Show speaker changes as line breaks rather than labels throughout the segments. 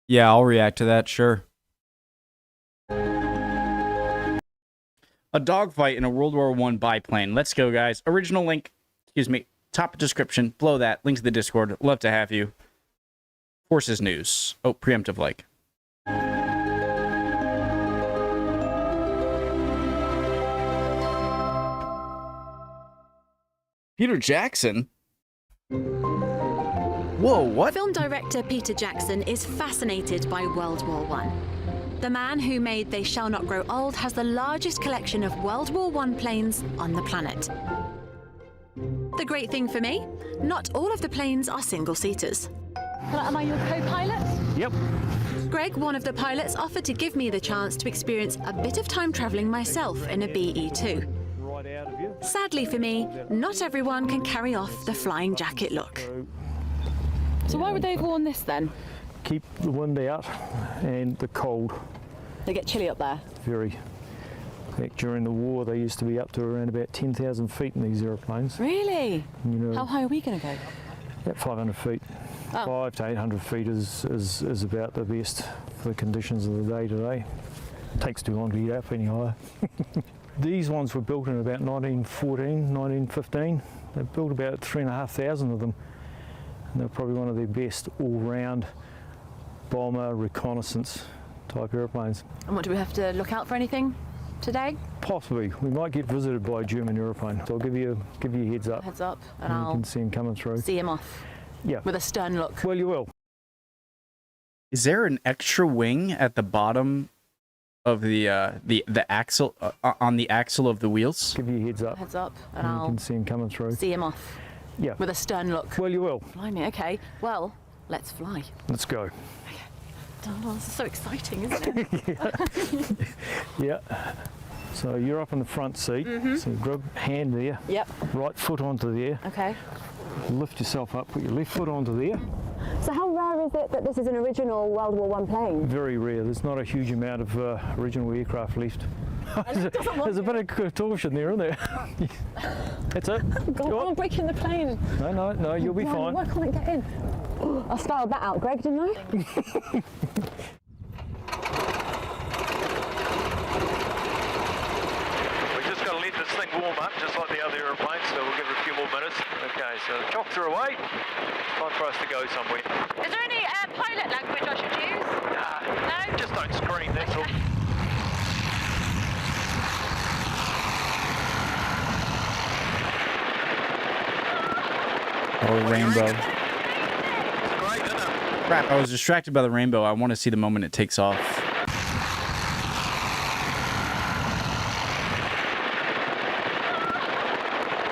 Yeah, I'll react to that, sure. A dogfight in a World War I biplane. Let's go, guys. Original link, excuse me, top description, below that, link to the Discord. Love to have you. Forces news. Oh, preemptive like. Peter Jackson? Whoa, what?
Film director Peter Jackson is fascinated by World War I. The man who made They Shall Not Grow Old has the largest collection of World War I planes on the planet. The great thing for me, not all of the planes are single-seaters.
Am I your co-pilot?
Yep.
Greg, one of the pilots, offered to give me the chance to experience a bit of time travelling myself in a BE-2. Sadly for me, not everyone can carry off the flying jacket look.
So why would they have worn this then?
Keep the wind out and the cold.
They get chilly up there.
Very. Back during the war, they used to be up to around about 10,000 feet in these aeroplanes.
Really?
You know,
How high are we going to go?
about 500 feet.
Oh.
5 to 800 feet is about the best for the conditions of the day today. Takes too long to get up any higher. These ones were built in about 1914, 1915. They built about 3,500 of them. And they're probably one of their best all-round bomber reconnaissance type airplanes.
And what, do we have to look out for anything today?
Possibly. We might get visited by a German airplane. So I'll give you a heads up.
Heads up, and
You
I'll
can see him coming through.
see him off
Yeah.
with a stern look.
Well, you will.
Is there an extra wing at the bottom of the axle, on the axle of the wheels?
Give you a heads up.
Heads up, and
You
I'll
can see him coming through.
see him off
Yeah.
with a stern look.
Well, you will.
Blimey, okay. Well, let's fly.
Let's go.
Oh, this is so exciting, isn't it?
Yeah. So you're up in the front seat. So grab hand there.
Yep.
Right foot onto there.
Okay.
Lift yourself up. Put your left foot onto there.
So how rare is it that this is an original World War I plane?
Very rare. There's not a huge amount of original aircraft left. There's a bit of contortion there, isn't there? That's it.
God,
Go
I'm
on.
breaking the plane.
No, you'll be
Why
fine.
can't I get in? I spelled that out, Greg, didn't I?
We're just going to let this thing warm up, just like the other aeroplanes, so we'll give it a few more minutes. Okay, so the chocks are away. Time for us to go somewhere.
Is there any pilot language I should use?
Nah,
No?
just don't scream, that's all.
Oh, rainbow.
It's great, isn't it?
Crap, I was distracted by the rainbow. I want to see the moment it takes off.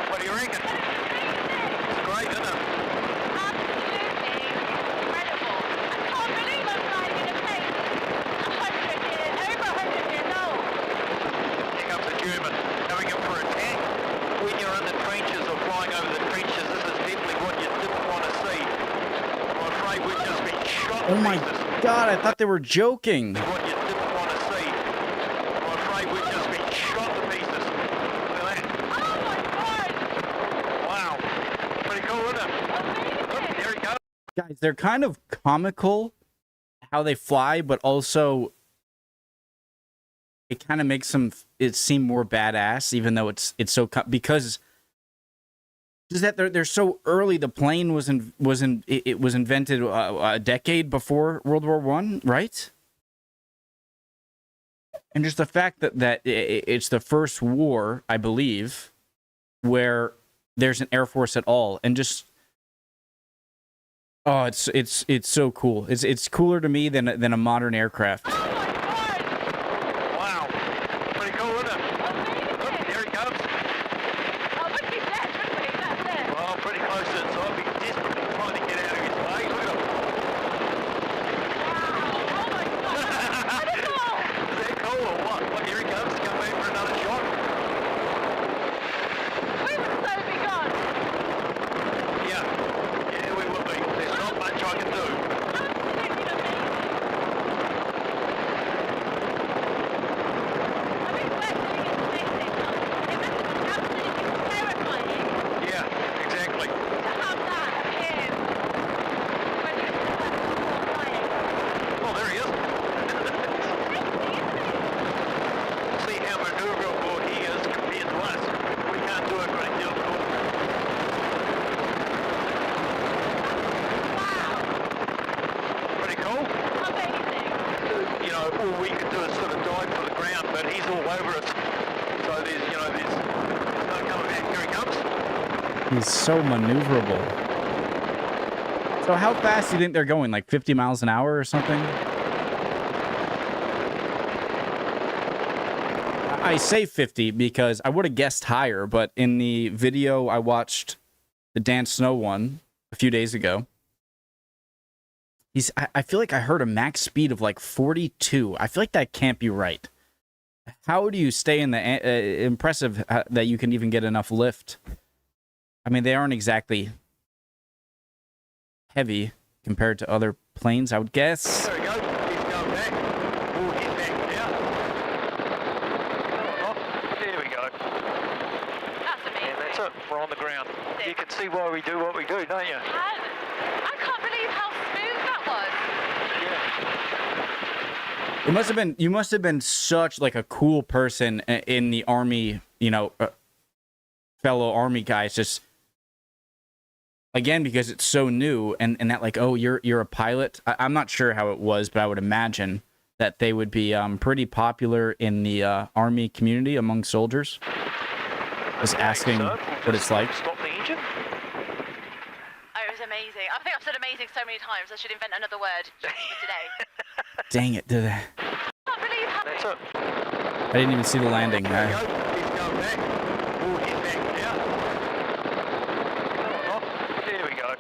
What do you reckon? It's great, isn't it?
Absolutely incredible. I can't believe I'm flying in a plane 100 years, over 100 years old.
Here comes a German, going in for a attack. When you're in the trenches or flying over the trenches, this is definitely what you didn't want to see. I'm afraid we've just been shot to
Oh my
pieces.
god, I thought they were joking.
What you didn't want to see. I'm afraid we've just been shot to pieces. Look at that.
Oh my god!
Wow. Pretty cool, isn't it? Look, there he goes.
Guys, they're kind of comical how they fly, but also it kind of makes them it seem more badass, even though it's so because is that they're so early. The plane was invented a decade before World War I, right? And just the fact that it's the first war, I believe, where there's an air force at all, and just oh, it's so cool. It's cooler to me than a modern aircraft.
Oh my god!
Wow. Pretty cool, isn't it? Look, there he goes.
Oh, would be dead, wouldn't we? That's it.
Well, pretty close to it, so I'll be desperately trying to get out of his way. Look at him.
Wow! Oh my god! Incredible!
Is that cool or what? Look, here he comes. Come back for another shot.
We would so be gone.
Yeah. Yeah, we will be. There's not much I can do.
Absolutely amazing.
all we can do is sort of dive for the ground, but he's all over us. So there's no coming back. Here he comes.
He's so maneuverable. So how fast do you think they're going? Like 50 miles an hour or something? I say 50 because I would have guessed higher, but in the video I watched, the Dan Snow one, a few days ago, I feel like I heard a max speed of like 42. I feel like that can't be right. How do you stay in the... impressive that you can even get enough lift. I mean, they aren't exactly heavy compared to other planes, I would guess.
There we go. He's going back. Oh, he's back now. Oh, there we go.
That's amazing.
And that's it. We're on the ground. You can see why we do what we do, don't you?
I can't believe how smooth that was.
Yeah.
It must have been, you must have been such like a cool person in the army, you know, fellow army guys, just again, because it's so new and that like, oh, you're a pilot. I'm not sure how it was, but I would imagine that they would be pretty popular in the army community among soldiers. Just asking what it's like.
Stop the engine.
Oh, it was amazing. I think I've said amazing so many times. I should invent another word just for today.
Dang it, did I?
Can't believe how...
That's it.
I didn't even see the landing.
There we go. He's going back. Oh, he's back now. Oh, there we go.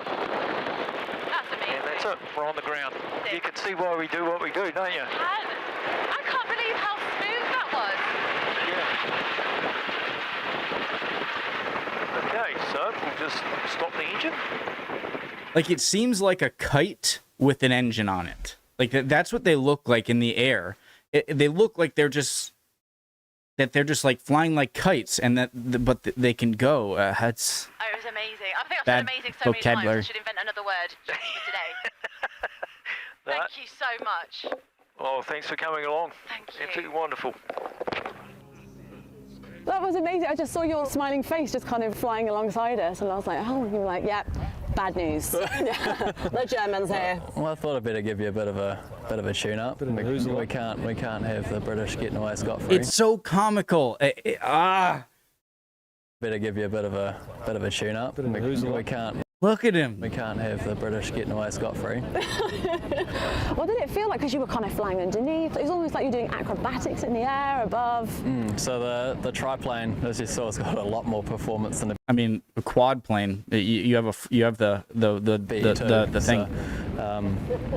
That's amazing.
And that's it. We're on the ground. You can see why we do what we do, don't you?
I can't believe how smooth that was.
Yeah. Okay, so we'll just stop the engine.
Like, it seems like a kite with an engine on it. Like, that's what they look like in the air. They look like they're just like flying like kites, and but they can go. That's
Oh, it was amazing. I think I've
bad
said amazing so many
vocabulary.
times. I should invent another word just for today.
Right.
Thank you so much.
Oh, thanks for coming along.
Thank you.
Absolutely wonderful.
That was amazing. I just saw your smiling face just kind of flying alongside us, and I was like, oh, you were like, yeah, bad news. The Germans here.
Well, I thought I'd better give you a bit of a tune-up. We can't have the British getting away scot-free.
It's so comical.
Better give you a bit of a tune-up.
Look at him.
We can't have the British getting away scot-free.
What did it feel like? Because you were kind of flying underneath. It was almost like you're doing acrobatics in the air above.
So the triplane, as you saw, has got a lot more performance than the
I mean, a quad plane. You have the thing.
So,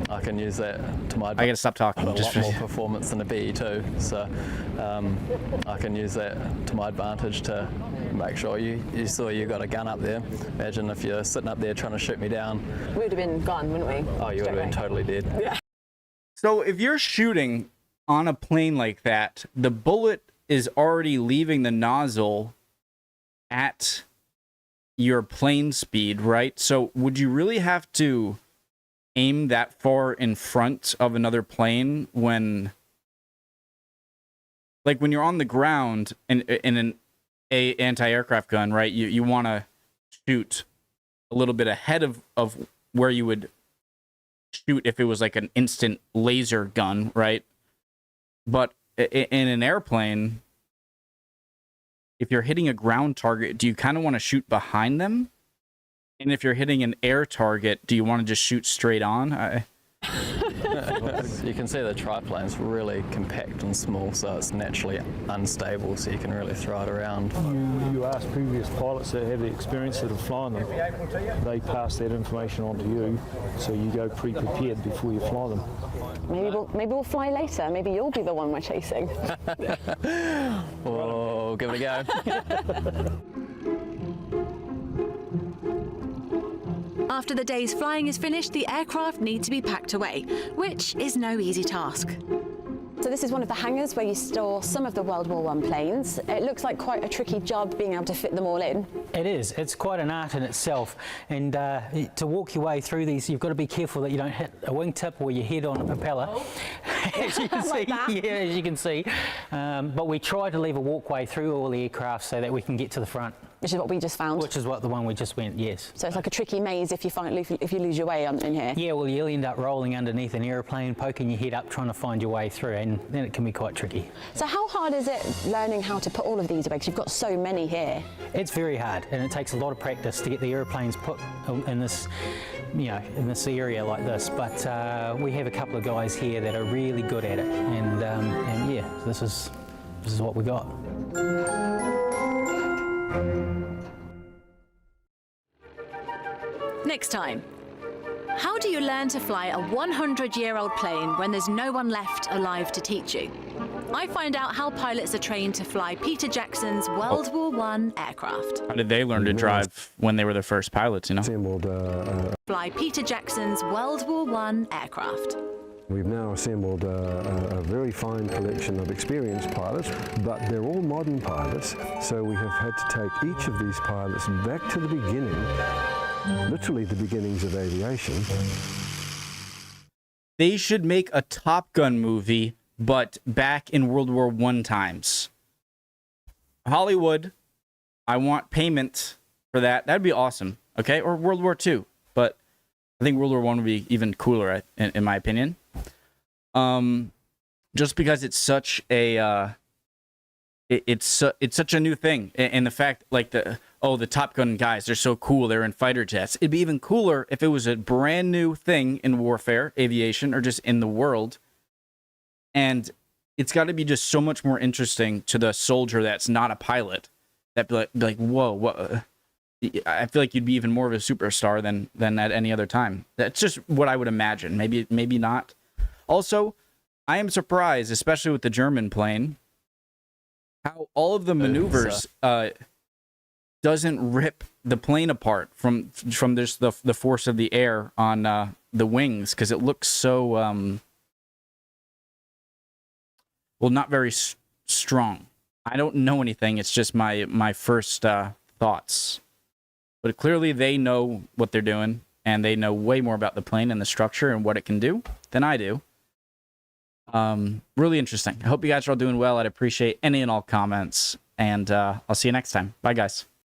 I can use that to my advantage.
I gotta stop talking.
A
Just
lot more performance than the BE2, so I can use that to my advantage to make sure you saw you got a gun up there. Imagine if you're sitting up there trying to shoot me down.
We would have been gone, wouldn't we?
Oh, you would have been totally dead.
Yeah.
So if you're shooting on a plane like that, the bullet is already leaving the nozzle at your plane speed, right? So would you really have to aim that far in front of another plane when, like, when you're on the ground in an anti-aircraft gun, right? You want to shoot a little bit ahead of where you would shoot if it was like an instant laser gun, right? But in an airplane, if you're hitting a ground target, do you kind of want to shoot behind them? And if you're hitting an air target, do you want to just shoot straight on?
You can see the triplane's really compact and small, so it's naturally unstable, so you can really throw it around.
You ask previous pilots that have the experience that have flown them, they pass that information on to you, so you go pre-prepared before you fly them.
Maybe we'll fly later. Maybe you'll be the one we're chasing.
Oh, give it a go.
After the day's flying is finished, the aircraft need to be packed away, which is no easy task.
So this is one of the hangars where you store some of the World War I planes. It looks like quite a tricky job being able to fit them all in.
It is. It's quite an art in itself, and to walk your way through these, you've got to be careful that you don't hit a wingtip or your head on a propeller. As you can see, yeah, as you can see. But we try to leave a walkway through all the aircraft so that we can get to the front.
Which is what we just found.
Which is what the one we just went. Yes.
So it's like a tricky maze if you lose your way in here.
Yeah, well, you'll end up rolling underneath an aeroplane, poking your head up, trying to find your way through, and then it can be quite tricky.
So how hard is it learning how to put all of these away? Because you've got so many here.
It's very hard, and it takes a lot of practice to get the aeroplanes put in this, in this area like this. But we have a couple of guys here that are really good at it, and yeah, this is what we got.
Next time, how do you learn to fly a 100-year-old plane when there's no one left alive to teach you? I find out how pilots are trained to fly Peter Jackson's World War I aircraft.
How did they learn to drive when they were the first pilots,
Fly Peter Jackson's World War I aircraft.
We've now assembled a very fine collection of experienced pilots, but they're all modern pilots, so we have had to take each of these pilots back to the beginning, literally the beginnings of aviation.
They should make a Top Gun movie, but back in World War I times. Hollywood, I want payment for that. That'd be awesome, okay? Or World War II, but I think World War I would be even cooler, in my opinion. Just because it's such a it's such a new thing, and the fact like the Top Gun guys, they're so cool, they're in fighter jets. It'd be even cooler if it was a brand new thing in warfare, aviation, or just in the world. And it's got to be just so much more interesting to the soldier that's not a pilot. That'd be like whoa, what? I feel like you'd be even more of a superstar than at any other time. That's just what I would imagine. Maybe not. Also, I am surprised, especially with the German plane, how all of the maneuvers doesn't rip the plane apart from just the force of the air on the wings, because it looks so well, not very strong. I don't know anything. It's just my first thoughts. But clearly they know what they're doing, and they know way more about the plane and the structure and what it can do than I do. Really interesting. I hope you guys are all doing well. I'd appreciate any and all comments, and I'll see you next time. Bye, guys.